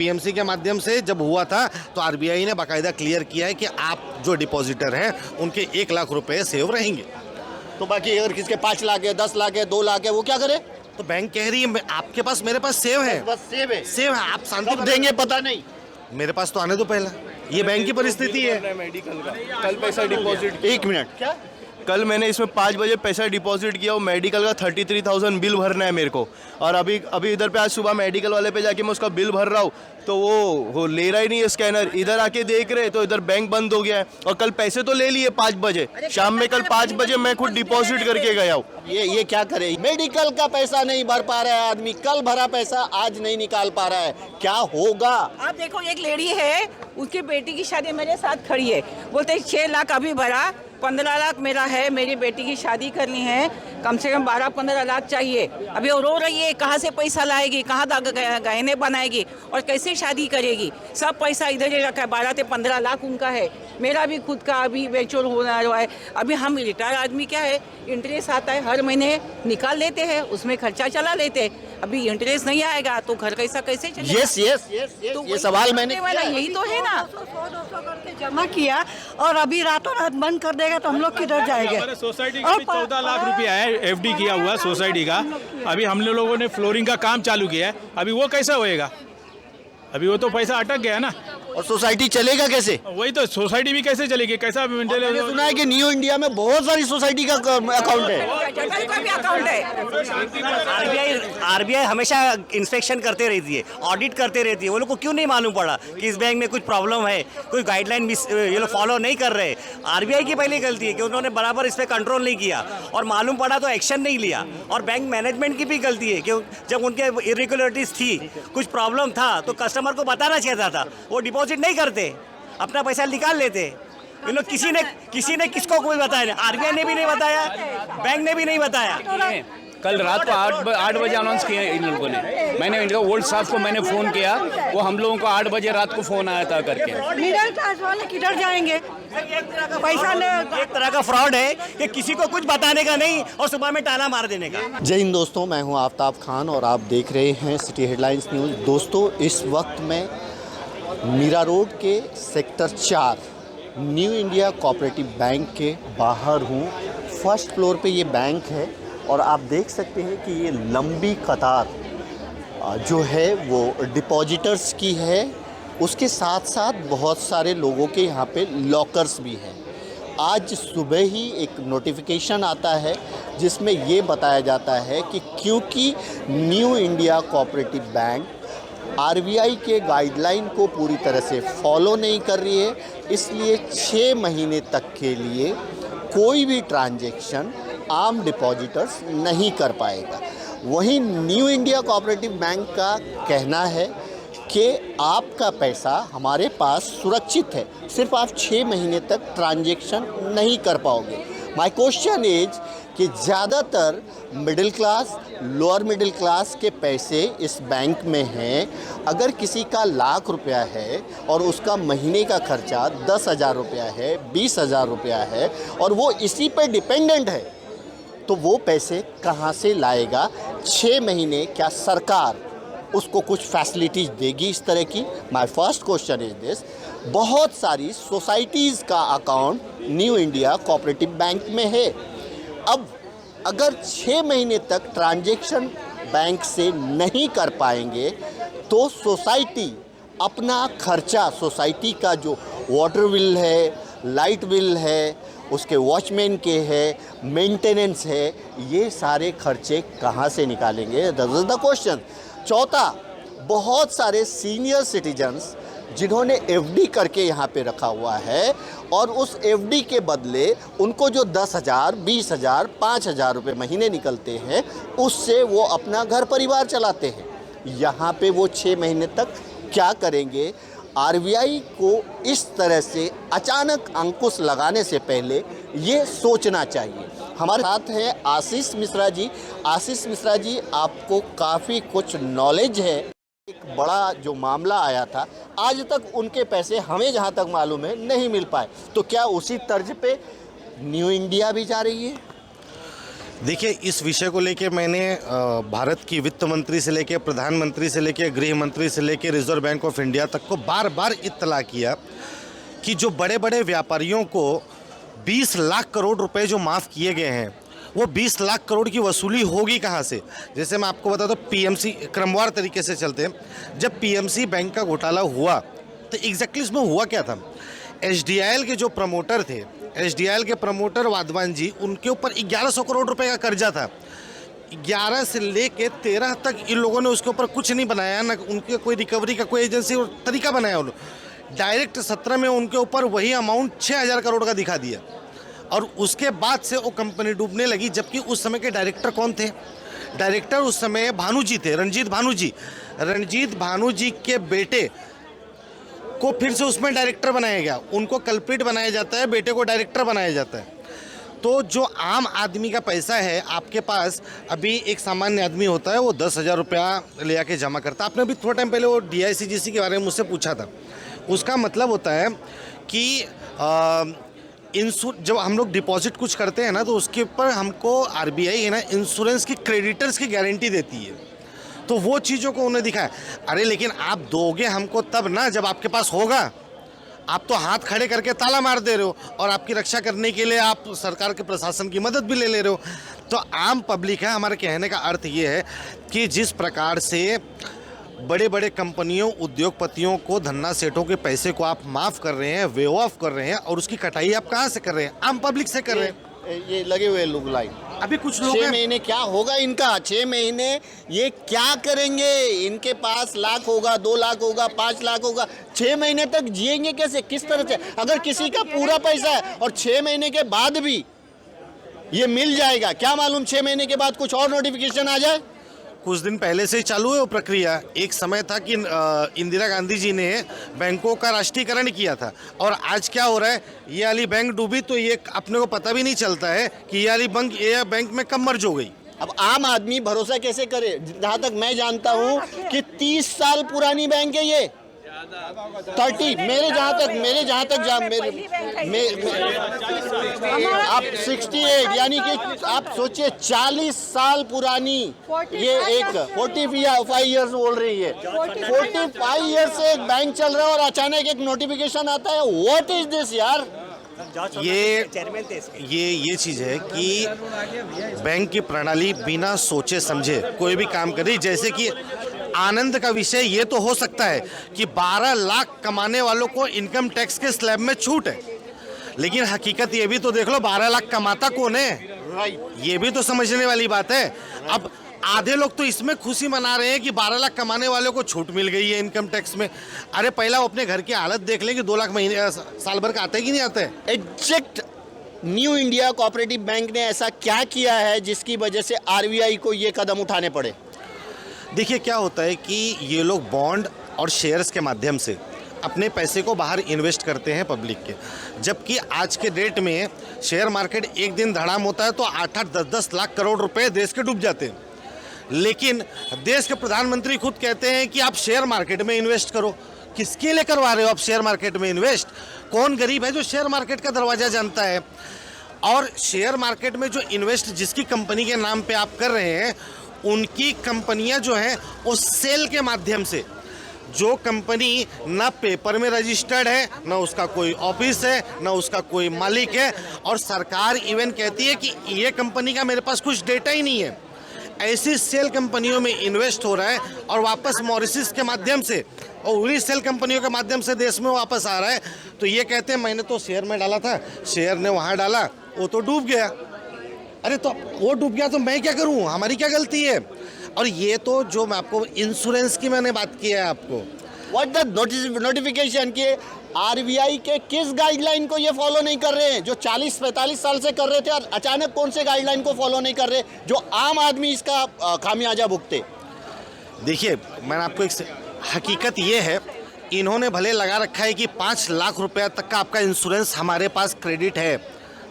PMC के माध्यम से जब हुआ था तो आरबीआई ने बाकायदा क्लियर किया है कि आप जो डिपॉजिटर हैं उनके 1 लाख रुपए सेव रहेंगे। तो बाकी अगर किसके 5 लाख है, 10 लाख है, 2 लाख है, वो क्या करे? तो बैंक कह रही है आपके पास, मेरे पास सेव है, बस सेव है। सेव है, आप शांति कब देंगे पता नहीं। मेरे पास तो आने दो पहला, ये बैंक की परिस्थिति है। मेडिकल का कल पैसा डिपॉजिट, 1 मिनट, क्या? कल मैंने इसमें 5 बजे पैसा डिपॉजिट किया। वो मेडिकल का 33,000 बिल भरना है मेरे को। और अभी इधर पे आज सुबह मेडिकल वाले पे जाके मैं उसका बिल भर रहा हूँ तो वो ले रहा ही नहीं है स्कैनर। इधर आके देख रहे तो इधर बैंक बंद हो गया है। और कल पैसे तो ले लिए 5 बजे शाम में, कल 5 बजे मैं खुद डिपॉजिट करके गया हूँ। ये क्या करे? मेडिकल का पैसा नहीं भर पा रहा है आदमी, कल भरा पैसा आज नहीं निकाल पा रहा है, क्या होगा? आप देखो, एक लेडी है, उसकी बेटी की शादी मेरे साथ खड़ी है, बोलते 6 लाख अभी भरा, 15 लाख मेरा है, मेरी बेटी की शादी करनी है, कम से कम 12-15 लाख चाहिए। अभी वो रो रही है, कहाँ से पैसा लाएगी, कहाँ गहने बनाएगी और कैसे शादी करेगी? सब पैसा इधर ही रखा है, 12 से 15 लाख उनका है, मेरा भी खुद का अभी मैच्योर होना है। अभी हम रिटायर आदमी क्या है, इंटरेस्ट आता है हर महीने निकाल लेते हैं, उसमें खर्चा चला लेते हैं। अभी इंटरेस्ट नहीं आएगा तो घर कैसा कैसे चलेगा? यस, ये सवाल मैंने किया। यही तो है ना, 100-200 करके जमा किया और अभी रातों रात बंद कर देगा तो हम लोग किधर जाएंगे? हमारे सोसाइटी का भी 14 लाख रुपया है, एफडी किया हुआ सोसाइटी का। अभी हम लोगों ने फ्लोरिंग का काम चालू किया है, अभी वो कैसा होएगा? अभी वो तो पैसा अटक गया ना। और सोसाइटी चलेगा कैसे? वही तो, सोसाइटी भी कैसे चलेगी, कैसा मैंने सुना है कि न्यू इंडिया में बहुत सारी सोसाइटी का अकाउंट है। जटल का भी अकाउंट है। आरबीआई हमेशा इंस्पेक्शन करते रहती है, ऑडिट करते रहती है। वो लोग को क्यों नहीं मालूम पड़ा कि इस बैंक में कुछ प्रॉब्लम है, कोई गाइडलाइन ये लोग फॉलो नहीं कर रहे? आरबीआई की पहली गलती है कि उन्होंने बराबर इस पर कंट्रोल नहीं किया और मालूम पड़ा तो एक्शन नहीं लिया। और बैंक मैनेजमेंट की भी गलती है कि जब उनके इरेगुलरिटीज थी, कुछ प्रॉब्लम था तो कस्टमर को बताना चाहिए था। वो डिपॉजिट नहीं करते, अपना पैसा निकाल लेते। इन लोग किसी ने किसको कोई बताया, आरबीआई ने भी नहीं बताया, बैंक ने भी नहीं बताया। कल रात को 8 बजे अनाउंस किया इन लोगों ने। मैंने इनका ओल्ड स्टाफ को मैंने फ़ोन किया, वो हम लोगों को 8 बजे रात को फ़ोन आया था करके। मिडिल क्लास वाले किधर जाएंगे? पैसा एक तरह का फ्रॉड है कि किसी को कुछ बताने का नहीं और सुबह में ताला मार देने का। जय हिंद दोस्तों, मैं हूं आफ्ताब खान और आप देख रहे हैं सिटी हेडलाइंस न्यूज़। दोस्तों, इस वक्त मैं मीरा रोड के sector 4 new India cooperative bank के बाहर हूं। फर्स्ट फ्लोर पे ये बैंक है और आप देख सकते हैं कि ये लंबी कतार जो है वो डिपॉजिटर्स की है। उसके साथ साथ बहुत सारे लोगों के यहाँ पे लॉकर्स भी हैं। आज सुबह ही एक नोटिफिकेशन आता है जिसमें ये बताया जाता है कि क्योंकि new India cooperative bank RBI के गाइडलाइन को पूरी तरह से फॉलो नहीं कर रही है, इसलिए 6 महीने तक के लिए कोई भी ट्रांजैक्शन आम डिपॉजिटर्स नहीं कर पाएगा। वहीं न्यू इंडिया कोऑपरेटिव बैंक का कहना है कि आपका पैसा हमारे पास सुरक्षित है, सिर्फ आप 6 महीने तक ट्रांजैक्शन नहीं कर पाओगे। माय क्वेश्चन इज कि ज़्यादातर middle class, lower middle class के पैसे इस बैंक में हैं। अगर किसी का लाख रुपया है और उसका महीने का खर्चा 10,000 रुपया है, 20,000 रुपया है और वो इसी पे डिपेंडेंट है, तो वो पैसे कहाँ से लाएगा? 6 महीने क्या सरकार उसको कुछ फैसिलिटीज़ देगी इस तरह की? My first question is this. बहुत सारी सोसाइटीज़ का account new India cooperative bank में है। अब अगर 6 महीने तक ट्रांजैक्शन बैंक से नहीं कर पाएंगे तो सोसाइटी अपना खर्चा, सोसाइटी का जो वाटर बिल है, लाइट बिल है, उसके वॉचमैन के है, मेंटेनेंस है, ये सारे खर्चे कहाँ से निकालेंगे? That is the question. चौथा, बहुत सारे सीनियर सिटीजन्स जिन्होंने एफडी करके यहाँ पे रखा हुआ है और उस एफडी के बदले उनको जो 10,000, 20,000, 5,000 रुपये महीने निकलते हैं, उससे वो अपना घर परिवार चलाते हैं। यहाँ पे वो 6 महीने तक क्या करेंगे? आरबीआई को इस तरह से अचानक अंकुश लगाने से पहले ये सोचना चाहिए। हमारे साथ हैं आशीष मिश्रा जी। आशीष मिश्रा जी, आपको काफ़ी कुछ नॉलेज है। एक बड़ा जो मामला आया था, आज तक उनके पैसे हमें जहाँ तक मालूम है नहीं मिल पाए, तो क्या उसी तर्ज पे न्यू इंडिया भी जा रही है? देखिए, इस विषय को लेके मैंने भारत की वित्त मंत्री से लेके प्रधानमंत्री से लेके गृह मंत्री से लेके रिजर्व बैंक ऑफ इंडिया तक को बार बार इत्तला किया कि जो बड़े बड़े व्यापारियों को 20 लाख करोड़ रुपए जो माफ़ किए गए हैं, वो 20 लाख करोड़ की वसूली होगी कहाँ से। जैसे मैं आपको बताता हूँ, पीएमसी क्रमवार तरीके से चलते हैं। जब पीएमसी बैंक का घोटाला हुआ तो एग्जैक्टली इसमें हुआ क्या था। एचडीआईएल के जो प्रमोटर थे, एचडीआईएल के प्रमोटर वाधवान जी, उनके ऊपर 1100 करोड़ रुपए का कर्जा था। 11 से लेके 13 तक इन लोगों ने उसके ऊपर कुछ नहीं बनाया, ना उनके कोई रिकवरी का कोई एजेंसी और तरीका बनाया। उन्होंने डायरेक्ट 17 में उनके ऊपर वही अमाउंट 6000 करोड़ का दिखा दिया, और उसके बाद से वो कंपनी डूबने लगी। जबकि उस समय के डायरेक्टर कौन थे? डायरेक्टर उस समय भानु जी थे, रणजीत भानु जी। रणजीत भानु जी के बेटे को फिर से उसमें डायरेक्टर बनाया गया। उनको कल्प्रिट बनाया जाता है, बेटे को डायरेक्टर बनाया जाता है। तो जो आम आदमी का पैसा है आपके पास, अभी एक सामान्य आदमी होता है वो 10,000 रुपया ले आके जमा करता है। आपने अभी थोड़ा टाइम पहले वो DICGC के बारे में मुझसे पूछा था। उसका मतलब होता है कि जब हम लोग डिपॉजिट कुछ करते हैं ना, तो उसके ऊपर हमको RBI है ना इंश्योरेंस की, क्रेडिटर्स की गारंटी देती है। तो वो चीज़ों को उन्हें दिखाया। अरे लेकिन आप दोगे हमको तब ना जब आपके पास होगा। आप तो हाथ खड़े करके ताला मार दे रहे हो, और आपकी रक्षा करने के लिए आप सरकार के प्रशासन की मदद भी ले रहे हो। तो आम पब्लिक है, हमारे कहने का अर्थ ये है कि जिस प्रकार से बड़े बड़े कंपनियों, उद्योगपतियों को, धन्ना सेठों के पैसे को आप माफ़ कर रहे हैं, वेव ऑफ कर रहे हैं, और उसकी कटाई आप कहाँ से कर रहे हैं? आम पब्लिक से कर रहे हैं। ये लगे हुए लोग लाइन, अभी कुछ लोग 6 महीने क्या होगा इनका? 6 महीने ये क्या करेंगे? इनके पास लाख होगा, 2 लाख होगा, 5 लाख होगा, 6 महीने तक जिएंगे कैसे? किस तरह से? अगर किसी का पूरा पैसा है और 6 महीने के बाद भी ये मिल जाएगा, क्या मालूम 6 महीने के बाद कुछ और नोटिफिकेशन आ जाए। कुछ दिन पहले से ही चालू है वो प्रक्रिया। एक समय था कि इंदिरा गांधी जी ने बैंकों का राष्ट्रीयकरण किया था, और आज क्या हो रहा है, ये वाली बैंक डूबी तो ये अपने को पता भी नहीं चलता है कि ये वाली बैंक में कब मर्ज हो गई। अब आम आदमी भरोसा कैसे करे? जहाँ तक मैं जानता हूँ कि 30 साल पुरानी बैंक है ये, 30। मेरे जहाँ तक आप 68, यानी कि आप सोचिए 40 साल पुरानी ये एक 45 ईयर्स बोल रही है। 45 ईयर्स से एक बैंक चल रहा है और अचानक एक नोटिफिकेशन आता है। व्हाट इज दिस यार? ये चीज़ है कि बैंक की प्रणाली बिना सोचे समझे कोई भी काम करे। जैसे कि आनंद का विषय ये तो हो सकता है कि 12 लाख कमाने वालों को इनकम टैक्स के स्लैब में छूट है, लेकिन हकीकत ये भी तो देख लो 12 लाख कमाता कौन है। ये भी तो समझने वाली बात है। अब आधे लोग तो इसमें खुशी मना रहे हैं कि 12 लाख कमाने वालों को छूट मिल गई है इनकम टैक्स में। अरे पहला वो अपने घर की हालत देख लें कि 2 लाख महीने साल भर का आता है कि नहीं आता है। Exact new India cooperative bank ने ऐसा क्या किया है जिसकी वजह से RBI को ये कदम उठाने पड़े? देखिए क्या होता है कि ये लोग बॉन्ड और शेयर्स के माध्यम से अपने पैसे को बाहर इन्वेस्ट करते हैं पब्लिक के, जबकि आज के डेट में शेयर मार्केट एक दिन धड़ाम होता है तो 8-8, 10-10 लाख करोड़ रुपए देश के डूब जाते हैं। लेकिन देश के प्रधानमंत्री खुद कहते हैं कि आप शेयर मार्केट में इन्वेस्ट करो। किसके लिए करवा रहे हो आप शेयर मार्केट में इन्वेस्ट? कौन गरीब है जो शेयर मार्केट का दरवाज़ा जानता है? और शेयर मार्केट में जो इन्वेस्ट जिसकी कंपनी के नाम पे आप कर रहे हैं, उनकी कंपनियां जो हैं वो सेल के माध्यम से, जो कंपनी ना पेपर में रजिस्टर्ड है, ना उसका कोई ऑफिस है, ना उसका कोई मालिक है, और सरकार इवन कहती है कि ये कंपनी का मेरे पास कुछ डेटा ही नहीं है, ऐसी सेल कंपनियों में इन्वेस्ट हो रहा है और वापस मॉरिशस के माध्यम से और उन्हीं सेल कंपनियों के माध्यम से देश में वापस आ रहा है। तो ये कहते हैं मैंने तो शेयर में डाला था, शेयर ने वहाँ डाला, वो तो डूब गया। अरे तो वो डूब गया तो मैं क्या करूं, हमारी क्या गलती है? और ये तो जो मैं आपको इंश्योरेंस की मैंने बात की है आपको, व्हाट द नोटिफिकेशन के RBI के किस गाइडलाइन को ये फॉलो नहीं कर रहे हैं जो 40-45 साल से कर रहे थे, और अचानक कौन से गाइडलाइन को फॉलो नहीं कर रहे जो आम आदमी इसका खामियाजा भुगते? देखिए मैंने आपको एक हकीकत ये है, इन्होंने भले लगा रखा है कि 5 लाख रुपया तक का आपका इंश्योरेंस हमारे पास क्रेडिट है,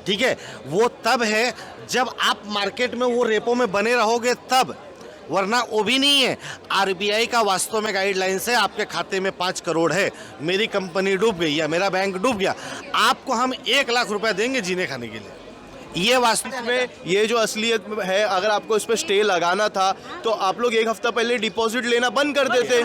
ठीक है, वो तब है जब आप मार्केट में वो रेपो में बने रहोगे तब, वरना वो भी नहीं है। RBI का वास्तव में गाइडलाइंस है, आपके खाते में 5 करोड़ है, मेरी कंपनी डूब गई या मेरा बैंक डूब गया, आपको हम 1 लाख रुपया देंगे जीने खाने के लिए। ये वास्तव में ये जो असलियत है, अगर आपको इस पर स्टे लगाना था तो आप लोग एक हफ्ता पहले डिपॉजिट लेना बंद कर देते,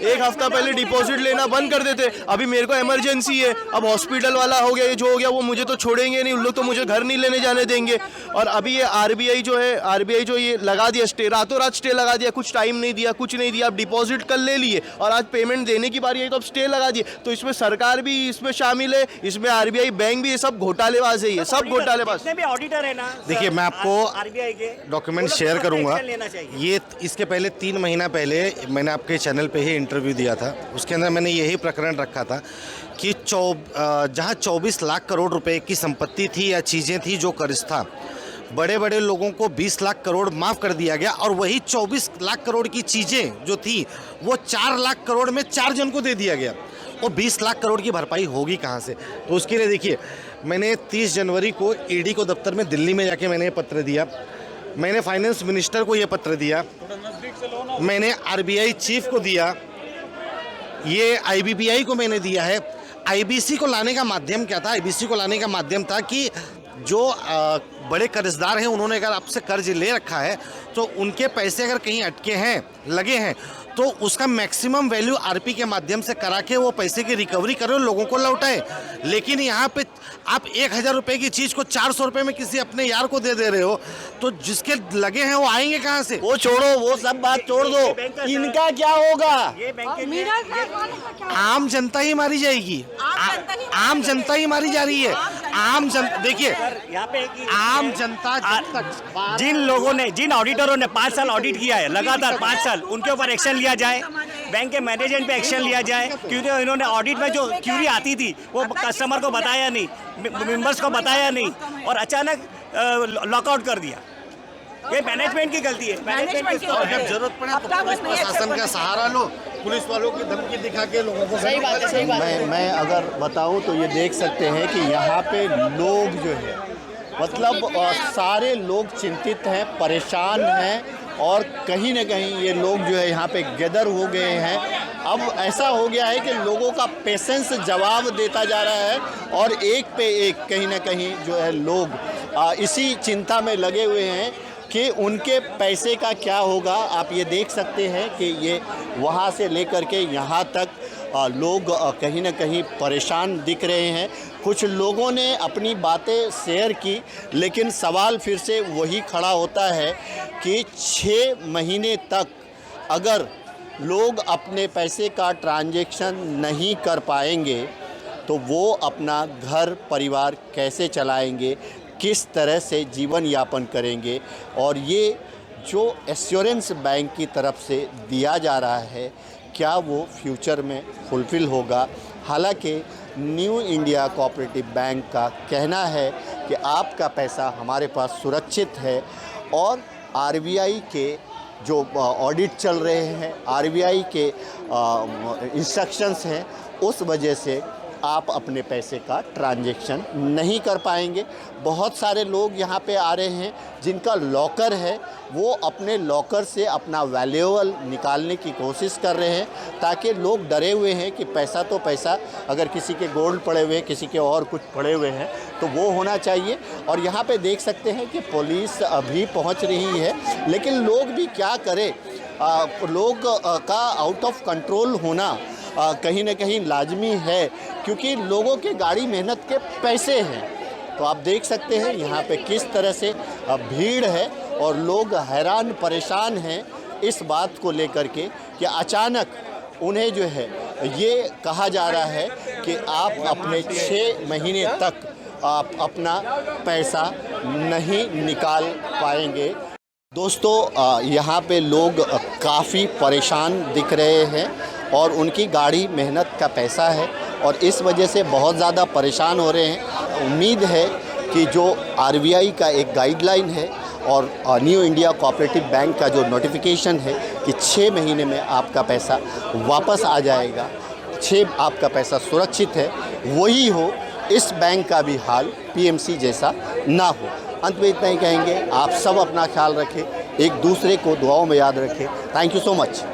एक हफ्ता पहले डिपॉजिट लेना बंद कर देते। अभी मेरे को इमरजेंसी है, अब हॉस्पिटल वाला हो गया, ये जो हो गया वो मुझे तो छोड़ेंगे नहीं, उन लोग तो मुझे घर नहीं लेने जाने देंगे। और अभी ये आरबीआई जो है, आरबीआई जो ये लगा दिया स्टे, रातों रात स्टे लगा दिया, कुछ टाइम नहीं दिया, कुछ नहीं दिया, आप डिपॉजिट कल ले लिए और आज पेमेंट देने की बारी आई तो अब स्टे लगा दिए। तो इसमें सरकार भी इसमें शामिल है, इसमें आरबीआई बैंक भी, ये सब घोटालेबाज है, ये सब घोटालेबाज। ऑडिटर है ना, देखिए मैं आपको आरबीआई के डॉक्यूमेंट शेयर करूंगा। ये इसके पहले 3 महीना पहले मैंने आपके चैनल पे ही इंटरव्यू दिया था, उसके अंदर मैंने यही प्रकरण रखा था कि जहां 24 लाख करोड़ रुपए की संपत्ति थी या चीज़ें थी जो कर्ज था, बड़े बड़े लोगों को 20 लाख करोड़ माफ़ कर दिया गया और वही 24 लाख करोड़ की चीज़ें जो थी वो 4 लाख करोड़ में 4 जन को दे दिया गया। और 20 लाख करोड़ की भरपाई होगी कहाँ से? तो उसके लिए देखिए, मैंने 30 जनवरी को ईडी को दफ्तर में दिल्ली में जाके मैंने ये पत्र दिया, मैंने फाइनेंस मिनिस्टर को ये पत्र दिया, मैंने आरबीआई चीफ को दिया, ये आईबीपीआई को मैंने दिया है। आईबीसी को लाने का माध्यम क्या था? आईबीसी को लाने का माध्यम था कि जो बड़े कर्जदार हैं, उन्होंने अगर आपसे कर्ज ले रखा है तो उनके पैसे अगर कहीं अटके हैं, लगे हैं, तो उसका मैक्सिमम वैल्यू आरपी के माध्यम से करा के वो पैसे की रिकवरी करो, लोगों को लौटाए। लेकिन यहाँ पे आप 1000 रुपये की चीज़ को 400 रुपये में किसी अपने यार को दे रहे हो, तो जिसके लगे हैं वो आएंगे कहाँ से? वो छोड़ो, वो सब बात छोड़ दो, इनका क्या होगा? आम जनता ही मारी जाएगी, आम जनता ही मारी जा रही है। आम जनता, देखिए यहाँ पे आम जनता, जिन लोगों ने, जिन ऑडिटरों ने 5 साल ऑडिट किया है लगातार 5 साल, उनके ऊपर एक्शन लिया जाए, बैंक के मैनेजमेंट पे एक्शन लिया जाए, क्योंकि इन्होंने ऑडिट में जो क्यूरी आती थी वो कस्टमर को बताया नहीं, मेंबर्स को बताया नहीं और अचानक लॉकआउट कर दिया। ये मैनेजमेंट की गलती है। मैनेजमेंट की और जब जरूरत पड़े तो पुलिस प्रशासन का सहारा लो, पुलिस वालों की धमकी दिखा के लोगों को। सही बात है, सही बात है। मैं अगर बताऊं तो ये देख सकते हैं कि यहाँ पे लोग जो है, मतलब सारे लोग चिंतित हैं, परेशान हैं और कहीं ना कहीं ये लोग जो है यहाँ पे गैदर हो गए हैं। अब ऐसा हो गया है कि लोगों का पेशेंस जवाब देता जा रहा है और एक पे एक कहीं ना कहीं जो है लोग इसी चिंता में लगे हुए हैं कि उनके पैसे का क्या होगा। आप ये देख सकते हैं कि ये वहाँ से लेकर के यहाँ तक लोग कहीं ना कहीं परेशान दिख रहे हैं। कुछ लोगों ने अपनी बातें शेयर की, लेकिन सवाल फिर से वही खड़ा होता है कि 6 महीने तक अगर लोग अपने पैसे का ट्रांजैक्शन नहीं कर पाएंगे तो वो अपना घर परिवार कैसे चलाएंगे, किस तरह से जीवन यापन करेंगे। और ये जो एश्योरेंस बैंक की तरफ से दिया जा रहा है, क्या वो फ्यूचर में फुलफ़िल होगा? हालांकि न्यू इंडिया कोऑपरेटिव बैंक का कहना है कि आपका पैसा हमारे पास सुरक्षित है और आरबीआई के जो ऑडिट चल रहे हैं, आरबीआई के इंस्ट्रक्शंस हैं, उस वजह से आप अपने पैसे का ट्रांजैक्शन नहीं कर पाएंगे। बहुत सारे लोग यहाँ पे आ रहे हैं जिनका लॉकर है, वो अपने लॉकर से अपना वैल्यूएबल निकालने की कोशिश कर रहे हैं, ताकि लोग डरे हुए हैं कि पैसा तो पैसा, अगर किसी के गोल्ड पड़े हुए हैं, किसी के और कुछ पड़े हुए हैं तो वो होना चाहिए। और यहाँ पे देख सकते हैं कि पुलिस अभी पहुँच रही है, लेकिन लोग भी क्या करें, लोग का आउट ऑफ कंट्रोल होना कहीं ना कहीं लाजमी है, क्योंकि लोगों के गाड़ी मेहनत के पैसे हैं। तो आप देख सकते हैं यहाँ पे किस तरह से भीड़ है और लोग हैरान परेशान हैं इस बात को लेकर के कि अचानक उन्हें जो है ये कहा जा रहा है कि आप अपने 6 महीने तक आप अपना पैसा नहीं निकाल पाएंगे। दोस्तों यहाँ पे लोग काफ़ी परेशान दिख रहे हैं और उनकी गाड़ी मेहनत का पैसा है और इस वजह से बहुत ज़्यादा परेशान हो रहे हैं। उम्मीद है कि जो आरबीआई का एक गाइडलाइन है और न्यू इंडिया कोऑपरेटिव बैंक का जो नोटिफिकेशन है कि 6 महीने में आपका पैसा वापस आ जाएगा, 6 आपका पैसा सुरक्षित है, वही हो, इस बैंक का भी हाल पीएमसी जैसा ना हो। अंत में इतना ही कहेंगे, आप सब अपना ख्याल रखें, एक दूसरे को दुआओं में याद रखें। Thank you so much.